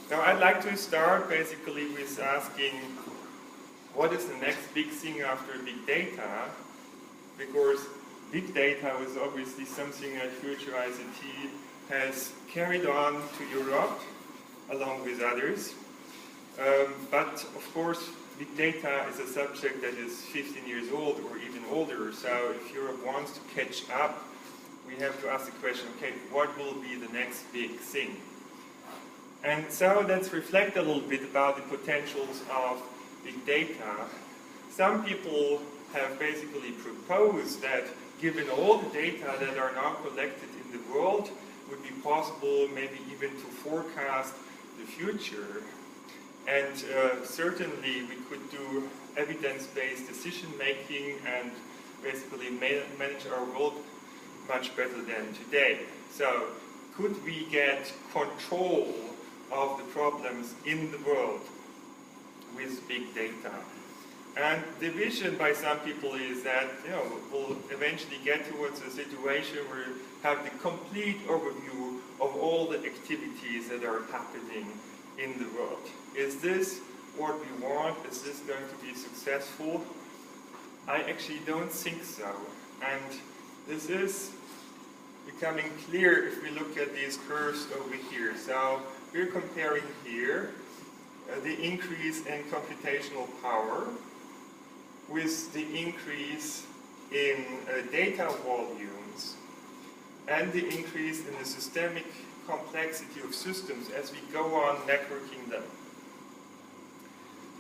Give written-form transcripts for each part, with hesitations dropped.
Now I'd like to start basically with asking what is the next big thing after big data, because big data was obviously something that Future ICT has carried on to Europe along with others. But of course big data is a subject that is 15 years old or even older, so if Europe wants to catch up, we have to ask the question, okay, what will be the next big thing? And so let's reflect a little bit about the potentials of big data. Some people have basically proposed that given all the data that are now collected in the world, it would be possible maybe even to forecast the future. And certainly we could do evidence-based decision-making and basically manage our world much better than today. So could we get control of the problems in the world with big data? And the vision by some people is that we'll eventually get towards a situation where we have the complete overview of all the activities that are happening in the world. Is this what we want? Is this going to be successful? I actually don't think so. And this is becoming clear if we look at these curves over here. So we're comparing here the increase in computational power with the increase in data volumes and the increase in the systemic complexity of systems as we go on networking them.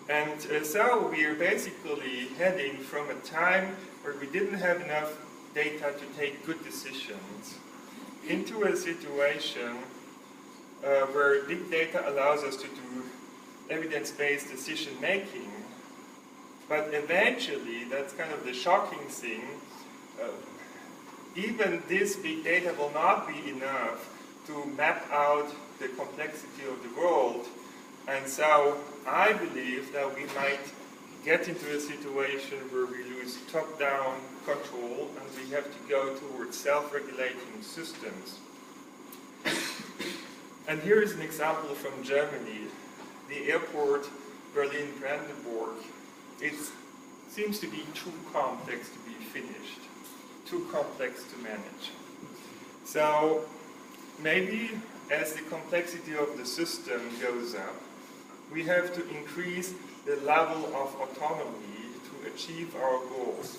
And so we are basically heading from a time where we didn't have enough data to take good decisions into a situation where big data allows us to do evidence-based decision-making, but eventually, that's kind of the shocking thing, even this big data will not be enough to map out the complexity of the world. And so I believe that we might get into a situation where we lose top-down control and we have to go towards self-regulating systems. And here is an example from Germany. The airport Berlin-Brandenburg. It seems to be too complex to be finished, too complex to manage. So maybe as the complexity of the system goes up, we have to increase the level of autonomy to achieve our goals.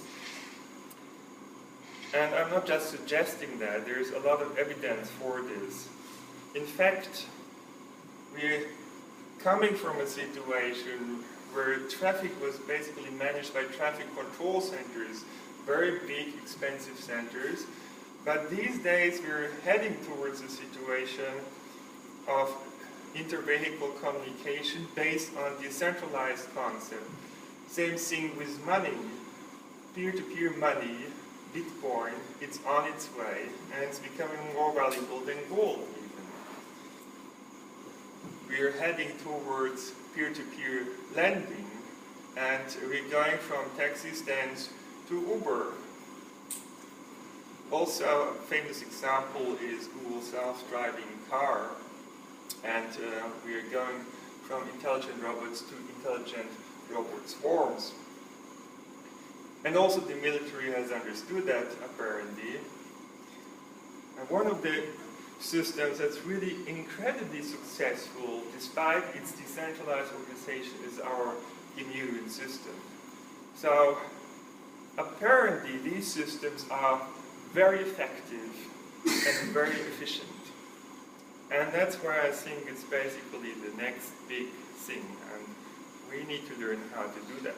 And I'm not just suggesting that, there's a lot of evidence for this. In fact, we're coming from a situation where traffic was basically managed by traffic control centers, very big, expensive centers. But these days we're heading towards a situation of inter-vehicle communication based on decentralized concept. Same thing with money. Peer-to-peer money, Bitcoin, it's on its way and it's becoming more valuable than gold even. We're heading towards peer-to-peer lending and we're going from taxi stands to Uber. Also, a famous example is Google's SelfDriving Car, and we are going from intelligent robots to intelligent robot swarms. And also the military has understood that, apparently. And one of the systems that's really incredibly successful, despite its decentralized organization, is our immune system. So, apparently these systems are very effective and very efficient. And that's why I think it's basically the next big thing, and we need to learn how to do that.